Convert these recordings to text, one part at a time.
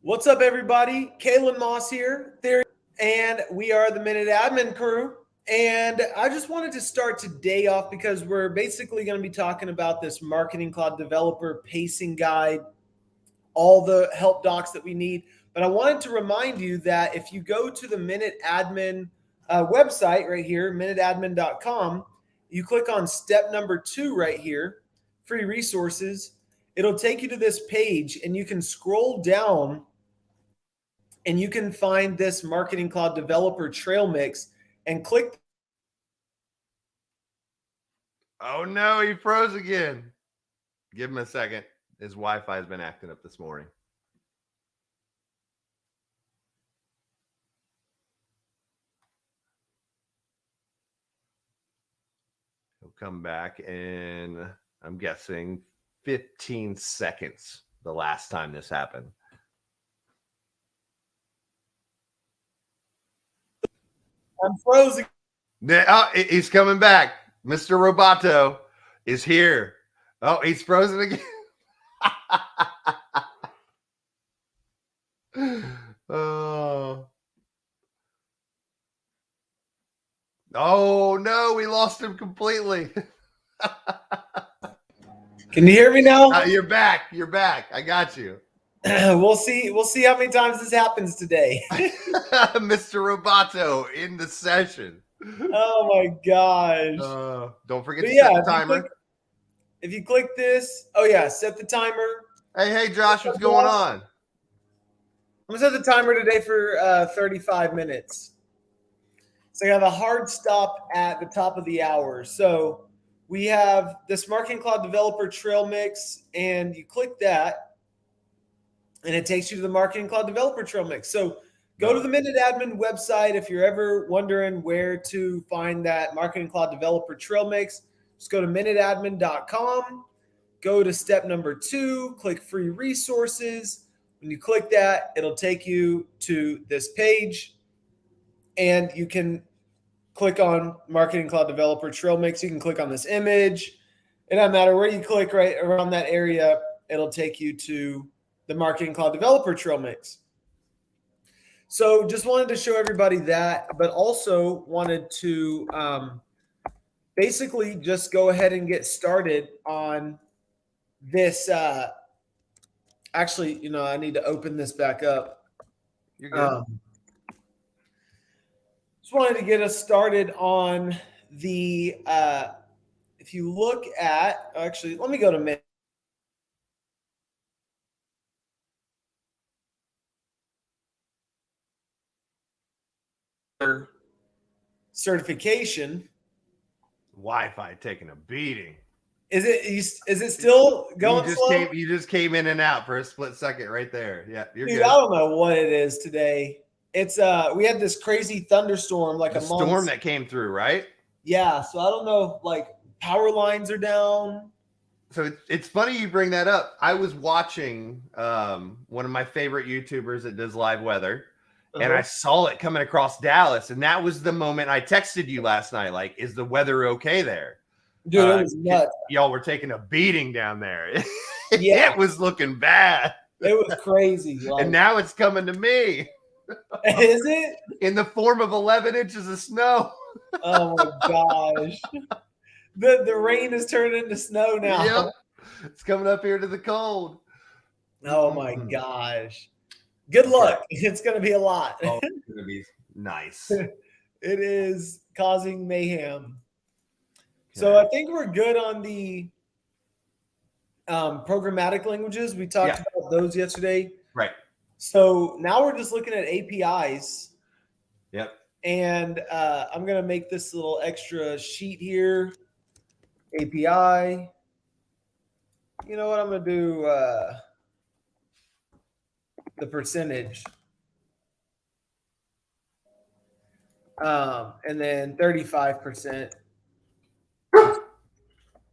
What's up, everybody? Kalen Moss here, and we are the Minute Admin crew. And I just wanted to start today off because we're basically going to be talking about this Marketing Cloud Developer Pacing Guide, all the help docs that we need. But I wanted to remind you that if you go to the Minute Admin website right here, minuteadmin.com, you click on step number 2 right here, free resources. It'll take you to this page, and you can scroll down and you can find this Marketing Cloud Developer Trail Mix and click. Oh no, he froze again. Give him a second. His Wi-Fi has been acting up this morning. He'll come back in, I'm guessing, 15 seconds the last time this happened. I'm frozen. Oh, he's coming back. Mr. Roboto is here. Oh, he's frozen again. Oh no, we lost him completely. Can you hear me now? You're back. You're back. I got you. We'll see how many times this happens today. Mr. Roboto in the session. Oh my gosh. Don't forget to set the timer. If you click this, set the timer. Hey, Josh, what's going on? I'm going to set the timer today for 35 minutes. So I have a hard stop at the top of the hour. So we have this Marketing Cloud Developer Trail Mix, and you click that, and it takes you to the Marketing Cloud Developer Trail Mix. So go to the Minute Admin website if you're ever wondering where to find that Marketing Cloud Developer Trail Mix. Just go to minuteadmin.com, go to step number 2, click free resources. When you click that, it'll take you to this page, and you can click on Marketing Cloud Developer Trail Mix. You can click on this image. It doesn't matter where you click, right around that area, it'll take you to the Marketing Cloud Developer Trail Mix. So just wanted to show everybody that, but also wanted to basically just go ahead and get started on this. Actually, I need to open this back up. You're good. Just wanted to get us started on the, if you look at, actually, let me go to certification. Wi-Fi taking a beating. Is it still going slow? You just came in and out for a split second right there. Yeah, you're Dude, good. I don't know what it is today. It's we had this crazy thunderstorm, like a storm that came through, right? Yeah, so I don't know, like power lines are down. So it's funny you bring that up. I was watching one of my favorite YouTubers that does live weather, and I saw it coming across Dallas, and that was the moment I texted you last night. Like, is the weather okay there? Dude, it was nuts. Y'all were taking a beating down there. Yeah. It was looking bad. It was crazy. And now it's coming to me. Is it? In the form of 11 inches of snow. Oh my gosh. The rain is turning into snow now. Yep. It's coming up here to the cold. Oh my gosh. Good luck. It's going to be a lot. Oh, it's going to be nice. It is causing mayhem. So I think we're good on the programmatic languages. We talked about those yesterday. Right. So now we're just looking at APIs. Yep. And I'm going to make this little extra sheet here. API. You know what? I'm going to do the percentage. And then 35%.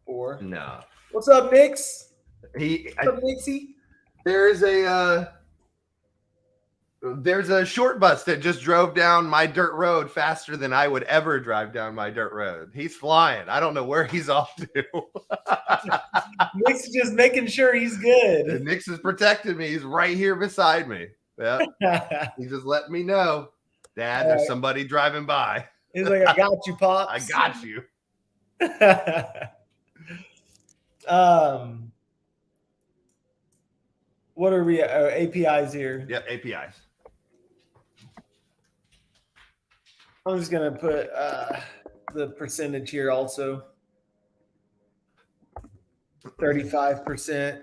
Or no. What's up, Nix? What's up, Nixie? There's a short bus that just drove down my dirt road faster than I would ever drive down my dirt road. He's flying. I don't know where he's off to. Nix is just making sure he's good. And Nix is protecting me. He's right here beside me. Yeah. He just let me know, Dad, there's somebody driving by. He's like, I got you, Pops. I got you. What are we at? Oh, APIs here. Yep, APIs. I'm just gonna put the percentage here also. 35%.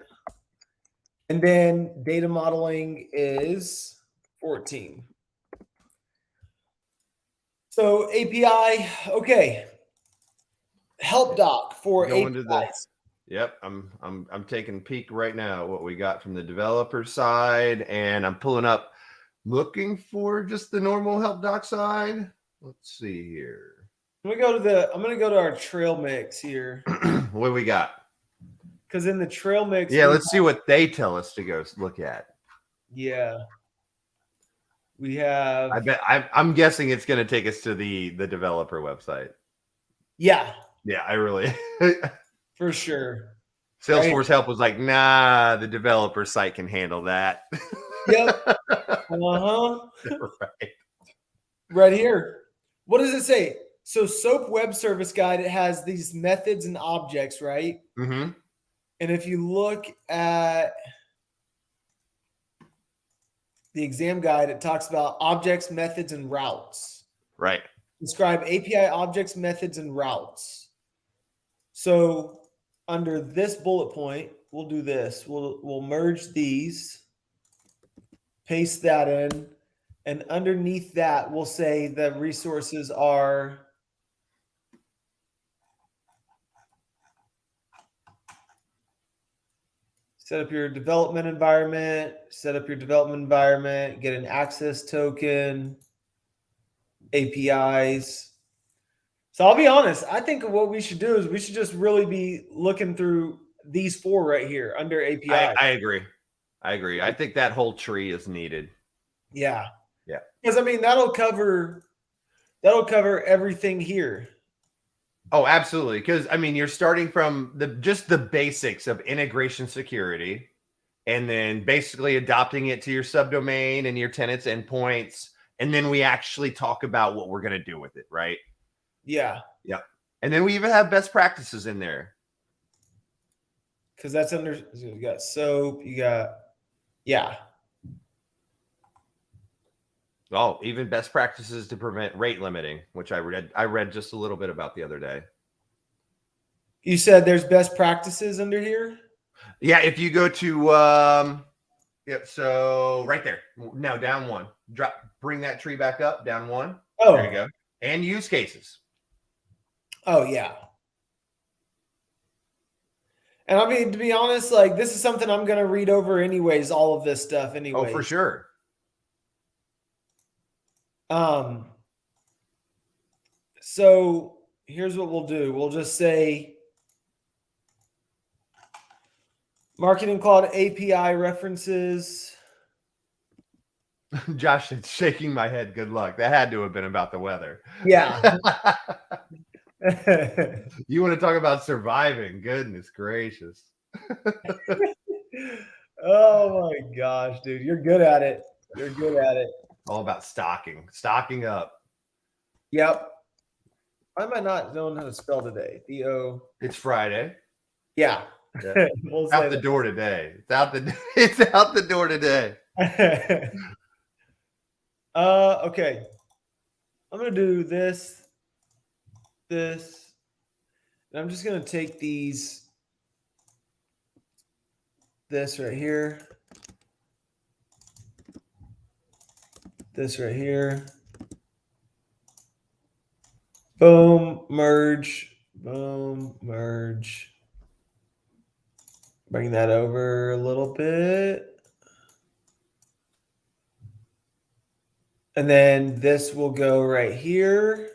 And then data modeling is 14. So API, okay. Help doc for Going to APIs. Yep, I'm taking a peek right now what we got from the developer side, and I'm pulling up, looking for just the normal help doc side. Let's see here. I'm gonna go to our trail mix here. What do we got? Because in the trail mix, Yeah, let's see what they tell us to go look at. Yeah. We have. I bet I'm guessing it's going to take us to the developer website. Yeah. Yeah, I really. For sure. Salesforce Help was like, nah, the developer site can handle that. Yep. Uh-huh. Right. Right here. What does it say? So SOAP Web Service Guide, it has these methods and objects, right? Mm-hmm. And if you look at the exam guide, it talks about objects, methods, and routes. Right. Describe API objects, methods, and routes. So under this bullet point, we'll do this. We'll merge these, paste that in, and underneath that, we'll say the resources are set up your development environment, get an access token, APIs. So I'll be honest, I think what we should do is we should just really be looking through these four right here under API. I agree. I think that whole tree is needed. Yeah. Yeah. Because I mean that'll cover everything here. Oh, absolutely. Because I mean, you're starting from the basics of integration security, and then basically adopting it to your subdomain and your tenants endpoints, and then we actually talk about what we're going to do with it, right? Yeah. Yeah. And then we even have best practices in there. Because that's under, you got SOAP, yeah. Oh, even best practices to prevent rate limiting, which I read just a little bit about the other day. You said there's best practices under here? Yeah, if you go to yep, so right there. Now down one. Bring that tree back up, down one. Oh. There you go. And use cases. Oh, yeah. And I mean, to be honest, like this is something I'm going to read over anyways, all of this stuff anyway. Oh, for sure. So here's what we'll do. We'll just say Marketing Cloud API references. Josh is shaking my head. Good luck. That had to have been about the weather. Yeah. You want to talk about surviving? Goodness gracious. Oh my gosh, dude. You're good at it. You're good at it. All about stocking up. Yep. Why am I not knowing how to spell today? D-O. It's Friday. Yeah. Yeah. We'll out the door today. It's out the door today. Okay. I'm gonna do this. And I'm just gonna take this right here. This right here. Boom, merge. Boom, merge. Bring that over a little bit. And then this will go right here.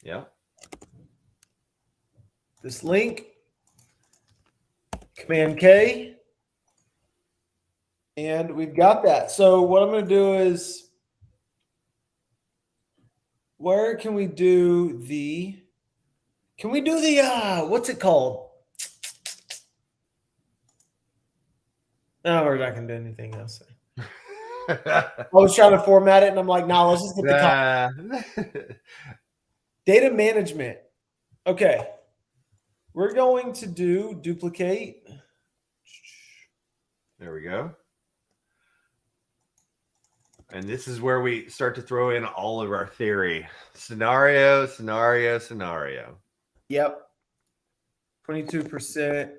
Yeah. This link. Command K. And we've got that. So what I'm going to do is, where can we do the, what's it called? No, we're not going to do anything else. I was trying to format it, and I'm like, nah, let's just get the data management. Okay. We're going to do duplicate. There we go. And this is where we start to throw in all of our theory. Scenario. Yep. 22%.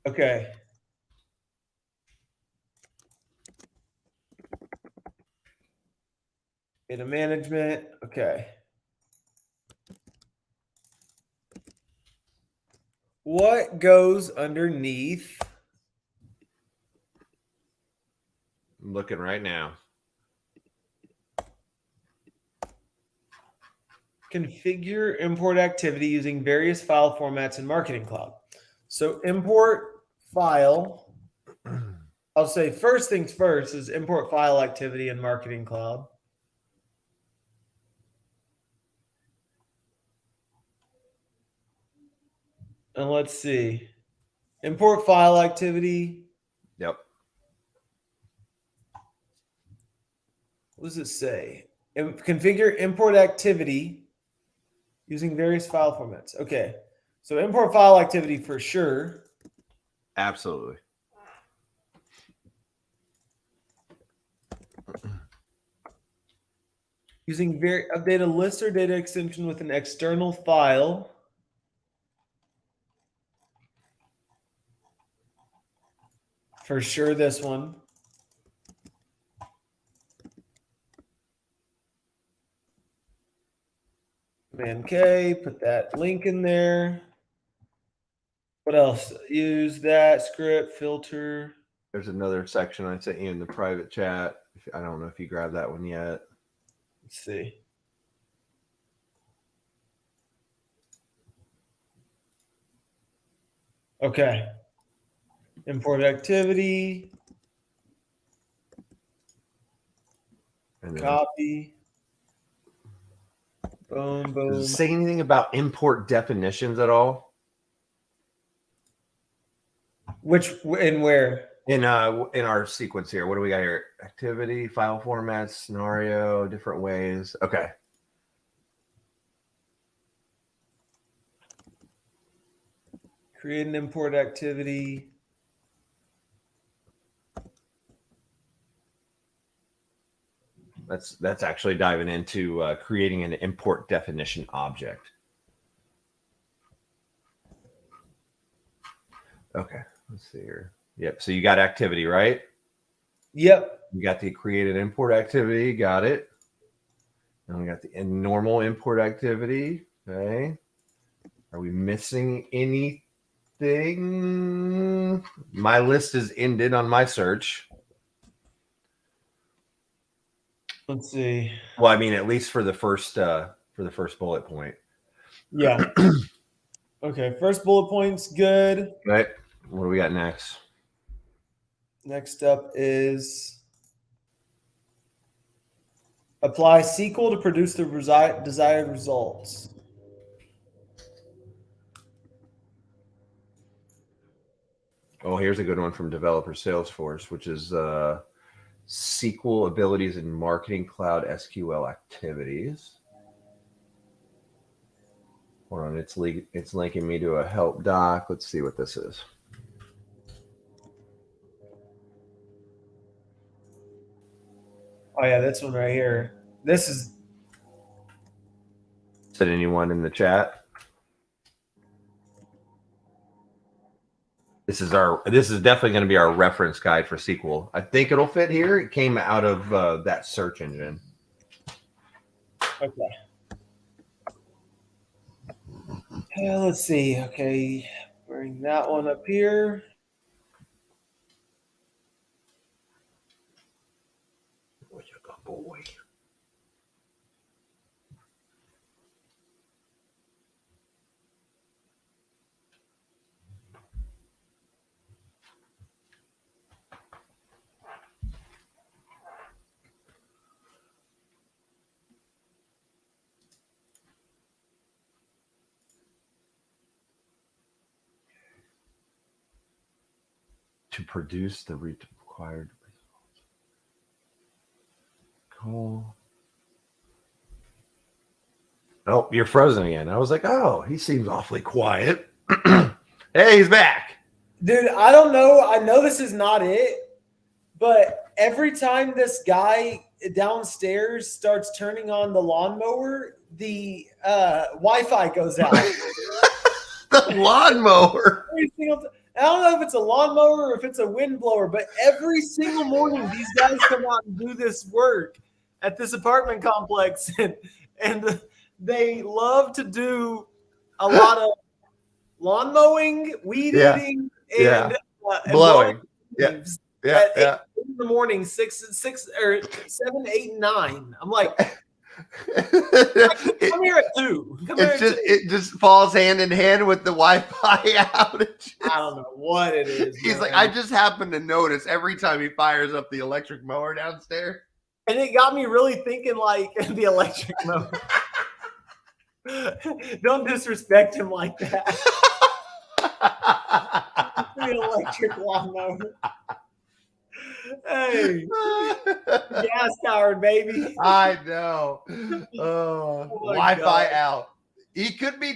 Okay. Data management. Okay. What goes underneath? I'm looking right now. Configure import activity using various file formats in Marketing Cloud. So import file. I'll say first things first is import file activity in Marketing Cloud. And let's see. Import file activity. Yep. What does it say? Configure import activity using various file formats. Okay. So import file activity for sure. Absolutely. Using update a list or data extension with an external file. For sure, this one. Command K, put that link in there. What else? Use that script filter. There's another section I sent you in the private chat. I don't know if you grabbed that one yet. Let's see. Okay. Import activity. And Copy. Boom, boom. Does it say anything about import definitions at all? Which and where? In our sequence here, what do we got here? Activity, file formats, scenario, different ways. Okay. Create an import activity. That's actually diving into creating an import definition object. Okay, let's see here. Yep. So you got activity, right? Yep. You got the created import activity. Got it. And we got the normal import activity. Okay. Are we missing anything? My list is ended on my search. Let's see. Well, I mean, at least for the first bullet point. Yeah. Okay. First bullet point's good. Right. What do we got next? Next up is apply SQL to produce the desired results. Oh, here's a good one from Developer Salesforce, which is SQL abilities in Marketing Cloud SQL activities. Hold on, it's linking me to a help doc. Let's see what this is. Oh yeah, this one right here. This is. Said anyone in the chat? This is definitely going to be our reference guide for SQL. I think it'll fit here. It came out of that search engine. Okay. Let's see. Okay, bring that one up here. Boy. To produce the required results. call. Oh, you're frozen again. I was like, oh, he seems awfully quiet. Hey, he's back. Dude, I don't know. I know this is not it, but every time this guy downstairs starts turning on the lawnmower, the Wi-Fi goes out. The lawnmower. Every single I don't know if it's a lawnmower or if it's a wind blower, but every single morning these guys come out and do this work at this apartment complex, and they love to do a lot of lawn mowing, weed eating, and blowing. Leaves Yeah, at 8 in the morning, 6 or 7, 8, and 9. I'm like, come here at 2. It just falls hand in hand with the Wi-Fi outage. I don't know what it is. He's like, I just happen to notice every time he fires up the electric mower downstairs. And it got me really thinking like the electric mower. Don't disrespect him like that. The electric lawnmower. Hey, gas powered, baby. I know. Wi-Fi God. out. He could be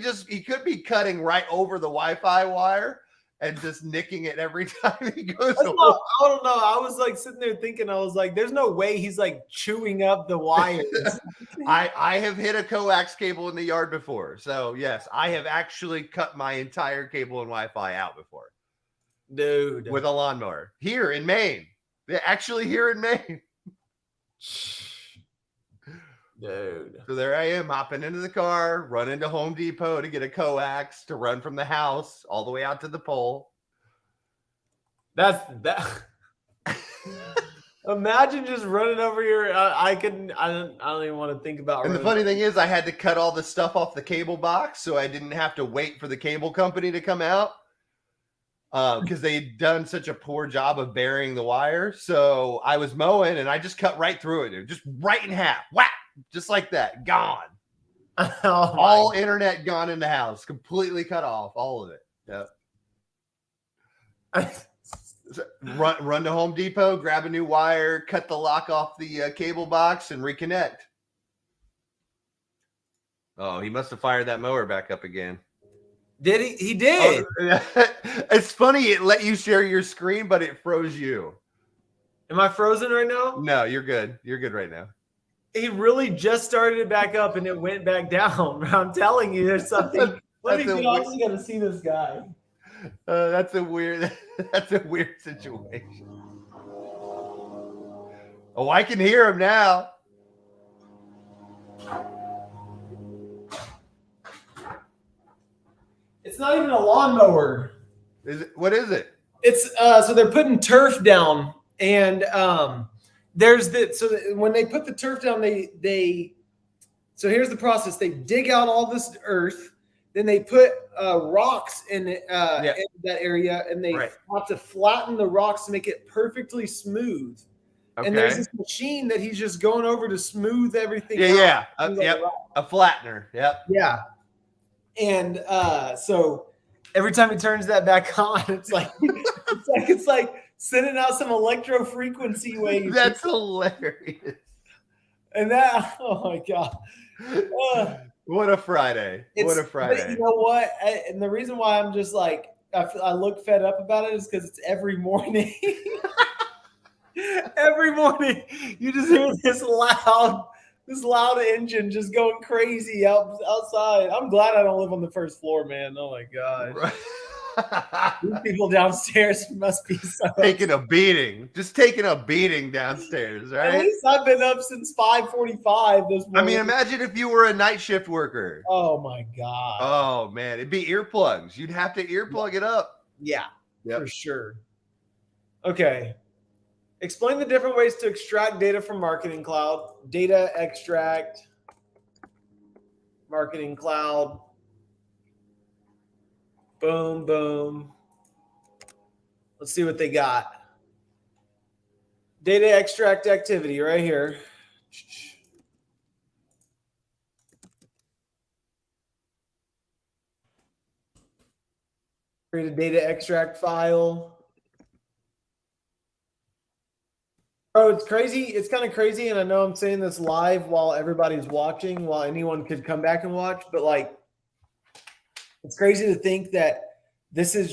cutting right over the Wi-Fi wire and just nicking it every time he goes. I don't know. I was like sitting there thinking, I was like, there's no way he's like chewing up the wires. I have hit a coax cable in the yard before. So yes, I have actually cut my entire cable and Wi-Fi out before. Dude. With a lawnmower. Here in Maine. They're actually here in Maine. Dude. So there I am hopping into the car, running to Home Depot to get a coax to run from the house all the way out to the pole. That's that. Imagine just running over your. I don't even want to think about. And the funny thing is, I had to cut all the stuff off the cable box, so I didn't have to wait for the cable company to come out because they'd done such a poor job of burying the wire. So I was mowing, and I just cut right through it, just right in half. Whack, just like that, gone. All internet gone in the house, completely cut off, all of it. Yeah. So run to Home Depot, grab a new wire, cut the lock off the cable box, and reconnect. Oh, he must have fired that mower back up again. Did he? He did. Oh, it's funny. It let you share your screen, but it froze you. Am I frozen right now? No, you're good. You're good right now. He really just started it back up and it went back down. I'm telling you, there's something. Let me get off. You got to see this guy. That's a weird situation. Oh, I can hear him now. It's not even a lawnmower. What is it? It's so they're putting turf down, and when they put the turf down, they so here's the process. They dig out all this earth. Then they put rocks in that area, and they have to flatten the rocks to make it perfectly smooth. Okay. And there's this machine that he's just going over to smooth everything out. A flattener. Yep. Yeah. And so every time he turns that back on, it's like sending out some electro frequency waves. That's hilarious. And that, oh my God. What a Friday. What a Friday. But you know what? And the reason why I'm just like, I look fed up about it is because it's every morning. Every morning you just hear this loud engine just going crazy outside. I'm glad I don't live on the first floor, man. Oh my God. Right. These people downstairs must be taking a beating. Just taking a beating downstairs, right? At least I've been up since 5:45 this morning. I mean, imagine if you were a night shift worker. Oh my God. Oh man, it'd be earplugs. You'd have to earplug it up. Yeah, for sure. Okay. Explain the different ways to extract data from Marketing Cloud. Data extract, Marketing Cloud. Boom, boom. Let's see what they got. Data extract activity right here. Create a data extract file. Bro, it's crazy. It's kind of crazy, and I know I'm saying this live while everybody's watching, while anyone could come back and watch, but like, it's crazy to think that this is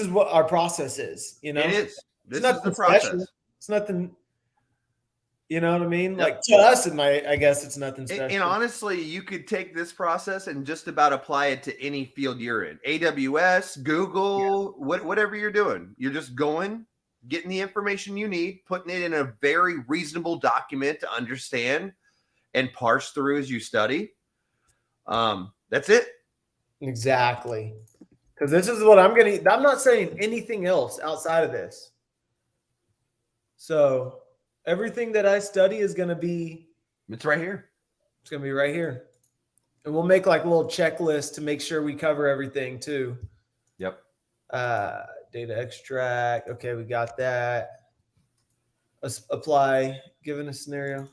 what our process is. You know, It is. This it's is nothing the process. special. It's nothing. You know what I mean? Yep. Like to us, I guess it's nothing special. And honestly, you could take this process and just about apply it to any field you're in. AWS, Google, whatever you're doing. You're just going, getting the information you need, putting it in a very reasonable document to understand and parse through as you study. That's it. Exactly. Because this is what I'm not saying anything else outside of this. So everything that I study is going to be. It's right here. It's going to be right here. And we'll make like a little checklist to make sure we cover everything too. Yep. Data extract. Okay, we got that. Let's apply. Given a scenario.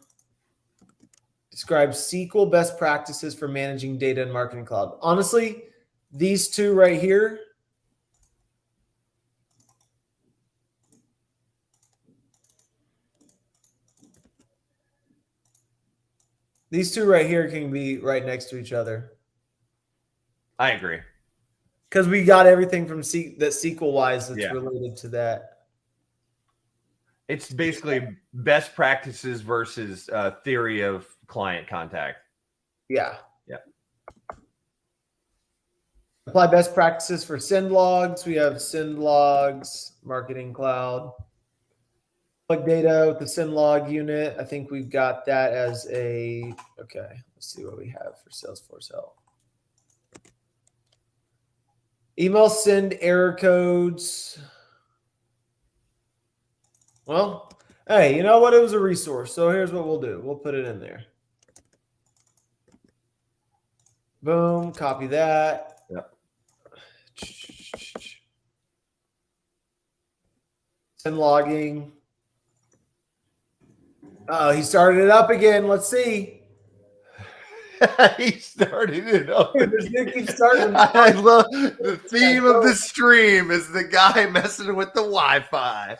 Describe SQL best practices for managing data in Marketing Cloud. Honestly, these two right here. These two right here can be right next to each other. I agree. Because we got everything from that SQL-wise that's related to that. It's basically best practices versus theory of client contact. Yeah. Yeah. Apply best practices for send logs. We have send logs, Marketing Cloud. Plug data with the send log unit. I think we've got that as a, okay, let's see what we have for Salesforce Help. Email send error codes. Well, hey, you know what? It was a resource. So here's what we'll do. We'll put it in there. Boom, copy that. Yep. Send logging. Oh, he started it up again. Let's see. He started it up. Starting. I love the theme of the stream is the guy messing with the Wi-Fi.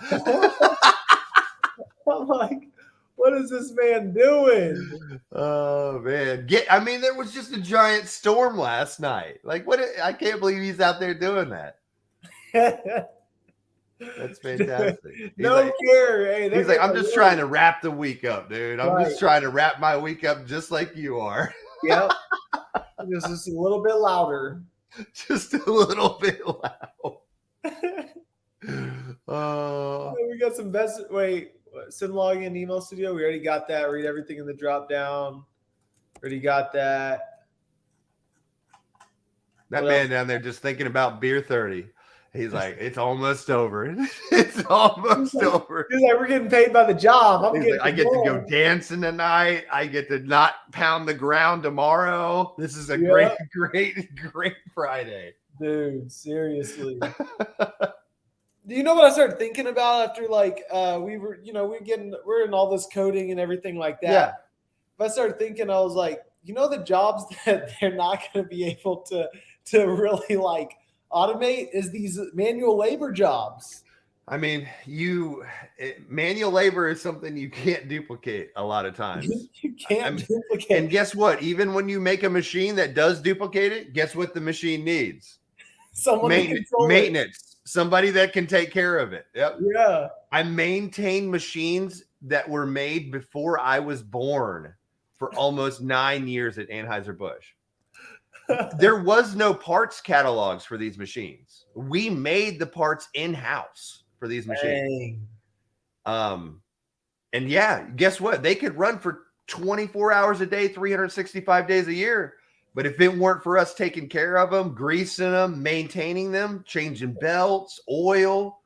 I'm like, what is this man doing? Oh man. I mean, there was just a giant storm last night. Like, I can't believe he's out there doing that. That's fantastic. No care. Hey, he's like, I'm just trying to wrap the week up, dude. I'm just trying to wrap my week up just like you are. Yep. Just a little bit louder. Just a little bit loud. We got some best. Wait, send login email studio. We already got that. Read everything in the drop down. Already got that. That man down there just thinking about beer 30. He's like, it's almost over. It's almost over. He's like, we're getting paid by the job. I get to go dancing tonight. I get to not pound the ground tomorrow. This is a great Friday. Dude, seriously. Do you know what I started thinking about after like we're in all this coding and everything like that? Yeah. But I started thinking, I was like, the jobs that they're not going to be able to really like automate is these manual labor jobs. I mean, manual labor is something you can't duplicate a lot of times. You can't duplicate. And guess what? Even when you make a machine that does duplicate it, guess what the machine needs? Someone maintenance. Somebody that can take care of it. Yep. Yeah. I maintain machines that were made before I was born for almost 9 years at Anheuser-Busch. There was no parts catalogs for these machines. We made the parts in-house for these machines. Dang. And yeah, guess what? They could run for 24 hours a day, 365 days a year. But if it weren't for us taking care of them, greasing them, maintaining them, changing belts, oil,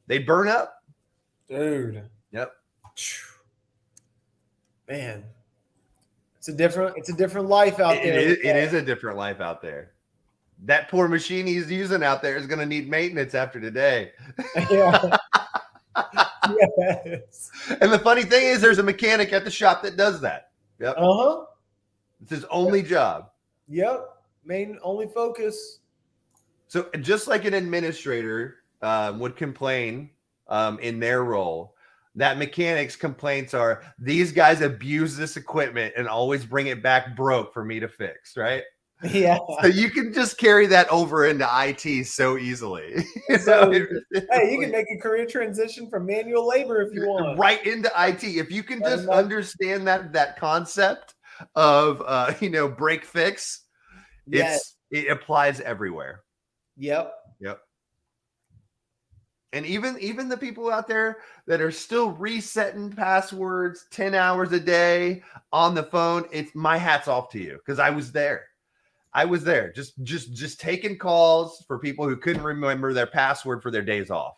they'd burn up. Dude. Yep. Man. It's a different life out there. It is a different life out there. That poor machine he's using out there is going to need maintenance after today. Yeah. Yes. And the funny thing is there's a mechanic at the shop that does that. Yep. Uh-huh. It's his only job. Yep. Main only focus. So just like an administrator would complain in their role, that mechanics complaints are these guys abuse this equipment and always bring it back broke for me to fix, right? Yeah. So you can just carry that over into IT so easily. So, hey, you can make a career transition from manual labor if you want. Right into IT. If you can just understand that concept of break fix, it applies everywhere. Yep. And even the people out there that are still resetting passwords 10 hours a day on the phone, it's my hat's off to you, because I was there. Just taking calls for people who couldn't remember their password for their days off.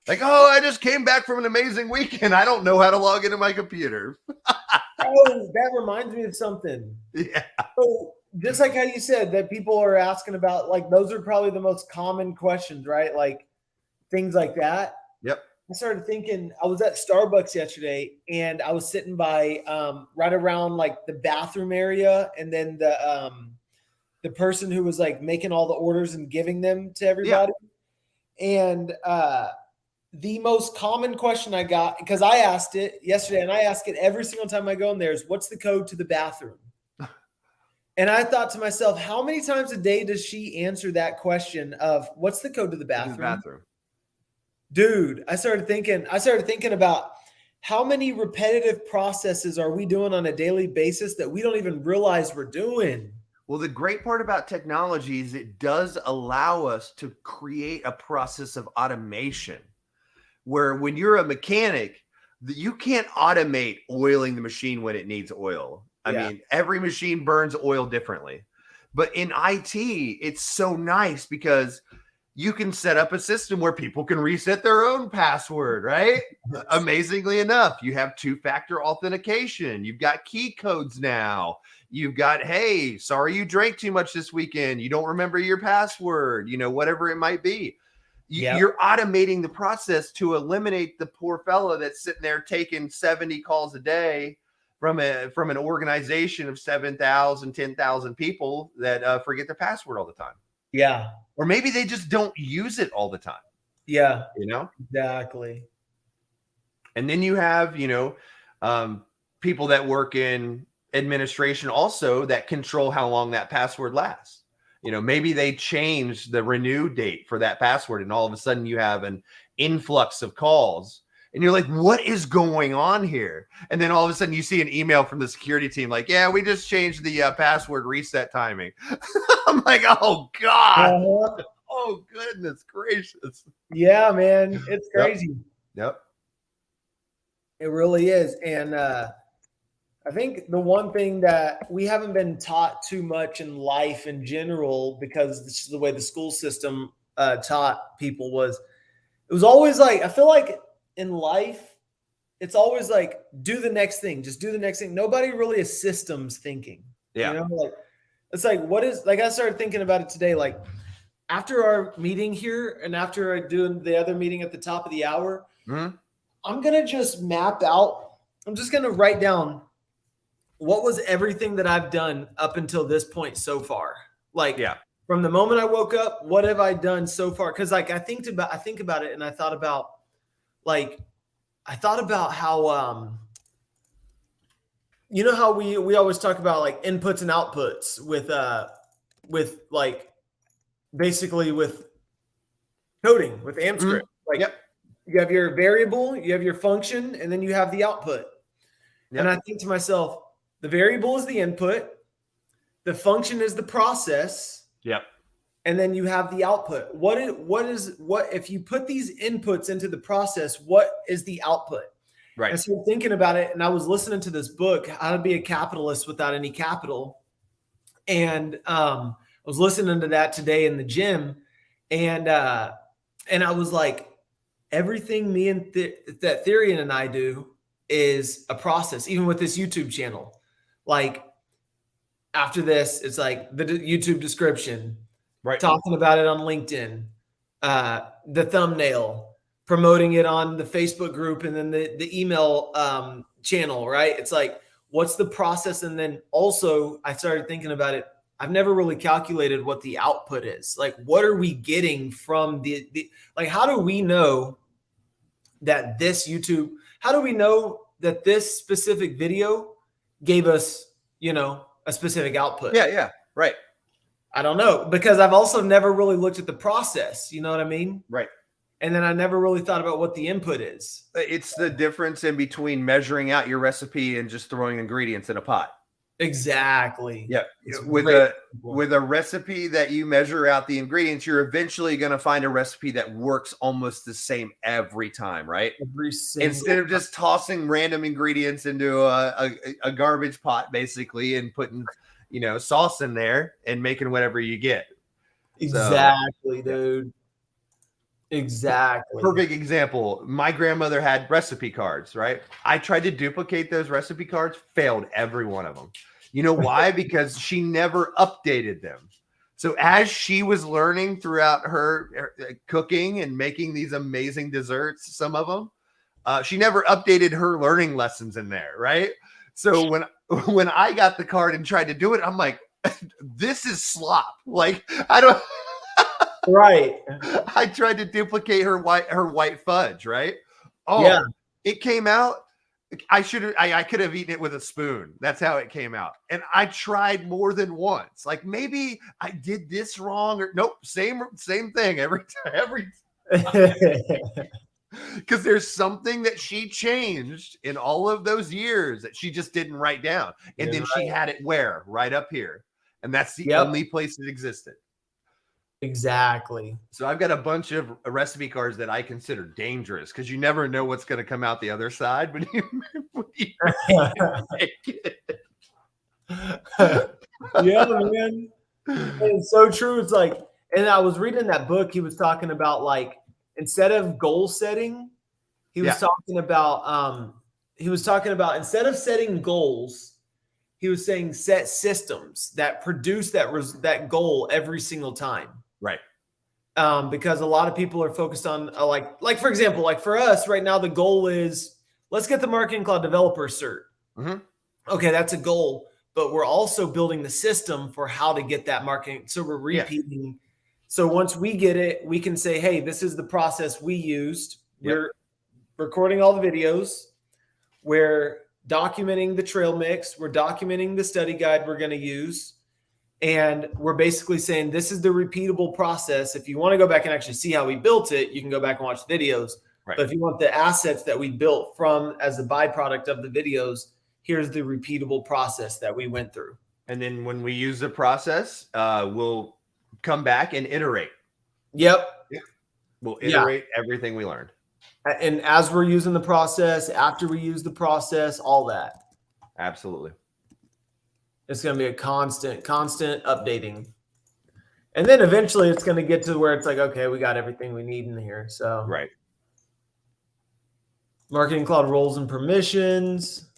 Like, oh, I just came back from an amazing weekend. I don't know how to log into my computer. Oh, that reminds me of something. Yeah. So just like how you said that people are asking about, like, those are probably the most common questions, right? Like things like that. Yep. I started thinking, I was at Starbucks yesterday and I was sitting by right around like the bathroom area, and then the person who was like making all the orders and giving them to everybody. Yeah. And the most common question I got, because I asked it yesterday and I ask it every single time I go in there, is what's the code to the bathroom? And I thought to myself, how many times a day does she answer that question of what's the code to the bathroom? Dude, I started thinking about how many repetitive processes are we doing on a daily basis that we don't even realize we're doing. Well, the great part about technology is it does allow us to create a process of automation, where when you're a mechanic, you can't automate oiling the machine when it needs oil. I mean, every machine burns oil differently. But in IT, it's so nice because you can set up a system where people can reset their own password, right? Yes. Amazingly enough, you have two-factor authentication. You've got key codes now. You've got, hey, sorry you drank too much this weekend. You don't remember your password, whatever it might be. You're automating the process to eliminate the poor fellow that's sitting there taking 70 calls a day from an organization of 7,000, 10,000 people that forget their password all the time. Yeah. Or maybe they just don't use it all the time. Yeah. Exactly. And then you have, people that work in administration also that control how long that password lasts. Maybe they change the renew date for that password and all of a sudden you have an influx of calls and you're like, what is going on here? And then all of a sudden you see an email from the security team like, yeah, we just changed the password reset timing. I'm like, oh God. Oh, goodness gracious. Yeah, man. It's crazy. Yep. It really is. And I think the one thing that we haven't been taught too much in life in general, because this is the way the school system taught people, it was always like, I feel like in life, it's always like, do the next thing. Just do the next thing. Nobody really is systems thinking. Yeah. It's like, I started thinking about it today. Like after our meeting here and after I do the other meeting at the top of the hour, I'm going to just map out. I'm just going to write down what was everything that I've done up until this point so far. Like from the moment I woke up, what have I done so far? Cause like, I think about it and I thought about how, how we always talk about like inputs and outputs with like basically with coding, with AmpScript. You have your variable, you have your function, and then you have the output. And I think to myself, the variable is the input, the function is the process. Yep. And then you have the output. What if you put these inputs into the process, what is the output? Right. And so thinking about it, and I was listening to this book, How to Be a Capitalist Without Any Capital. And I was listening to that today in the gym. And I was like, everything me and that Therian and I do is a process, even with this YouTube channel. Like after this, it's like the YouTube description, right? Talking about it on LinkedIn, the thumbnail, promoting it on the Facebook group, and then the email channel, right? It's like, what's the process? And then also I started thinking about it. I've never really calculated what the output is. Like, what are we getting from the like, how do we know that this YouTube, how do we know that this specific video gave us, a specific output? Yeah. Right. I don't know, because I've also never really looked at the process. You know what I mean? Right. And then I never really thought about what the input is. It's the difference in between measuring out your recipe and just throwing ingredients in a pot. Exactly. Yeah. It's With great. a recipe that you measure out the ingredients, you're eventually going to find a recipe that works almost the same every time, right? Instead of just tossing random ingredients into a garbage pot, basically, and putting, sauce in there and making whatever you get. Exactly, dude. Exactly. Perfect example. My grandmother had recipe cards, right? I tried to duplicate those recipe cards, failed every one of them. You know why? Because she never updated them. So as she was learning throughout her cooking and making these amazing desserts, some of them, she never updated her learning lessons in there, right? So when I got the card and tried to do it, I'm like, this is slop. Like, I don't. Right. I tried to duplicate her white fudge, right? Oh, yeah. It came out. I could have eaten it with a spoon. That's how it came out. And I tried more than once. Like, maybe I did this wrong, or nope, same thing every time. Because there's something that she changed in all of those years that she just didn't write down. And then she had it right up here. And that's the only place it existed. Exactly. So I've got a bunch of recipe cards that I consider dangerous because you never know what's going to come out the other side when you make it. Yeah, man. It's so true. It's like, and I was reading that book. He was talking about, like, instead of goal setting, he was talking about instead of setting goals, he was saying set systems that produce that goal every single time. Right. Because a lot of people are focused on like for example, like for us right now, the goal is let's get the Marketing Cloud Developer Cert. Mm-hmm. Okay, that's a goal, but we're also building the system for how to get that marketing. So we're repeating. Yeah. So once we get it, we can say, hey, this is the process we used. Yep. We're recording all the videos. We're documenting the trail mix. We're documenting the study guide we're going to use. And we're basically saying this is the repeatable process. If you want to go back and actually see how we built it, you can go back and watch the videos. Right. But if you want the assets that we built from as a byproduct of the videos, here's the repeatable process that we went through. And then when we use the process, we'll come back and iterate. Yep. We'll iterate everything we learned. And as we're using the process, after we use the process, all that. Absolutely. It's going to be a constant updating. And then eventually it's going to get to where it's like, okay, we got everything we need in here. So, right. Marketing Cloud roles and permissions.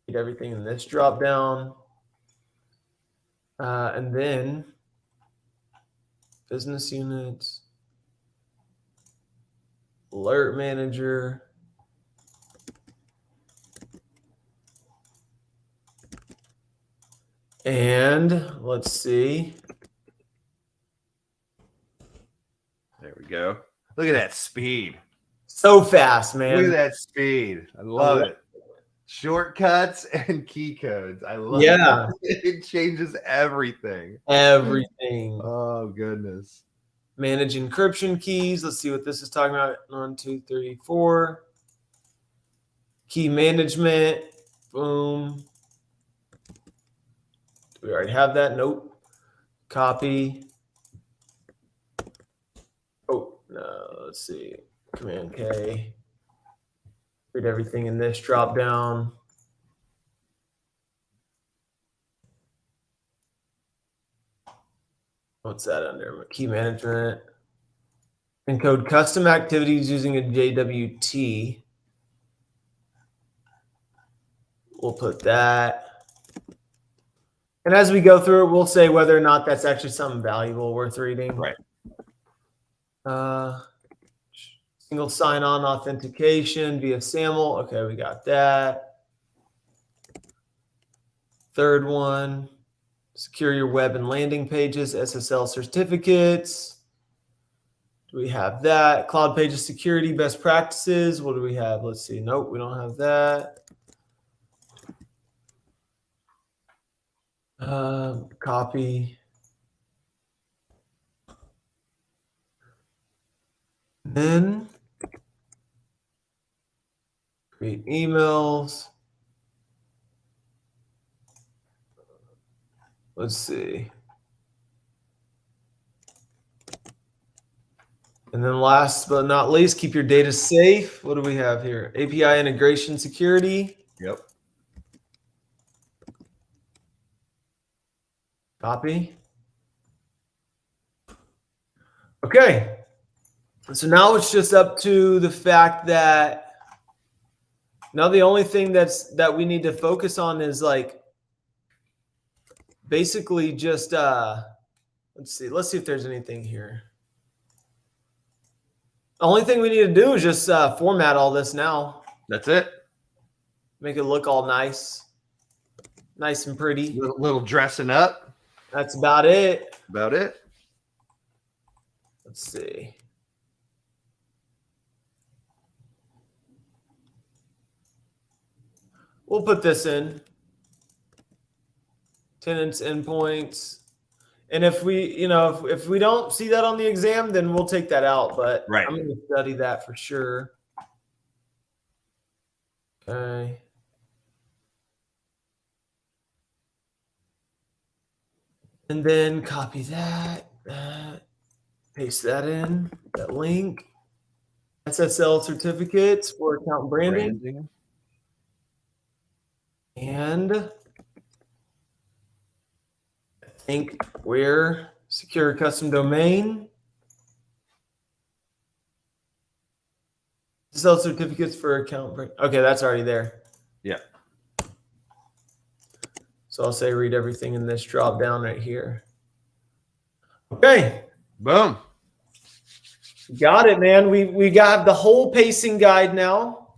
Get everything in this drop down. And then business units. Alert manager. And let's see. There we go. Look at that speed. So fast, man. Look at that speed. I love it. Shortcuts and key codes. I love it. It changes everything. Everything. Oh, goodness. Manage encryption keys. Let's see what this is talking about. 1, 2, 3, 4. Key management. Boom. Do we already have that? Nope. Copy. Oh, no. Let's see. Command K. Read everything in this drop down. What's that under? Key management. Encode custom activities using a JWT. We'll put that. And as we go through it, we'll say whether or not that's actually something valuable worth reading. Right. Single sign-on authentication via SAML. Okay, we got that. Third one, Secure your web and landing pages, SSL certificates. Do we have that? Cloud Pages security, best practices. What do we have? Let's see. Nope, we don't have that. Copy. Then create emails. Let's see. And then last but not least, keep your data safe. What do we have here? API integration security. Yep. Copy. Okay. So now it's just up to the fact that now the only thing that we need to focus on is like basically just let's see if there's anything here. The only thing we need to do is just format all this now. That's it. Make it look all nice and pretty. Little dressing up. That's about it. About it. Let's see. We'll put this in. Tenants, endpoints. And if we, if we don't see that on the exam, then we'll take that out. But right. I'm going to study that for sure. Okay. And then copy that, paste that in, that link. SSL certificates for account branding. And I think we're secure custom domain. SSL certificates for account branding. Okay, that's already there. Yeah. So I'll say read everything in this drop down right here. Okay. Boom. Got it, man. We got the whole pacing guide now.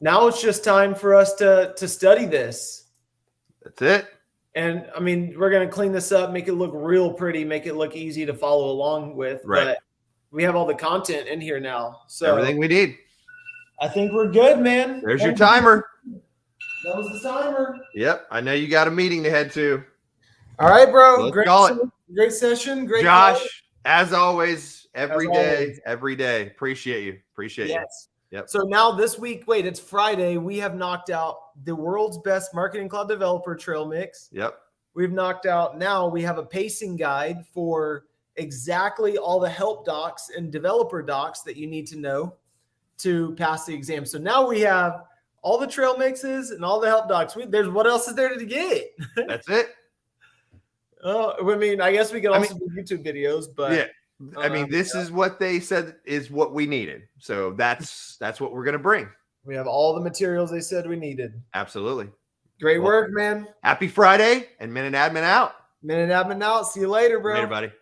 Now it's just time for us to study this. That's it. And I mean, we're going to clean this up, make it look real pretty, make it look easy to follow along with. Right. But we have all the content in here now. So everything we need. I think we're good, man. There's your timer. That was the timer. Yep. I know you got a meeting to head to. All right, bro. Let's call it. Great session. Great Josh, call. as always, every day. Always. Every day. Appreciate you. Appreciate you. Yes. Yep. So now this week, wait, it's Friday. We have knocked out the world's best marketing cloud developer trail mix. Yep. We've knocked out, now we have a pacing guide for exactly all the help docs and developer docs that you need to know to pass the exam. So now we have all the trail mixes and all the help docs. There's what else is there to get? That's it. I mean, I guess we could also do YouTube videos, but yeah. I mean, this is what they said is what we needed. So that's what we're going to bring. We have all the materials they said we needed. Absolutely. Great work, man. Happy Friday and Minute Admin out. Minute Admin out. See you later, bro. Later, buddy.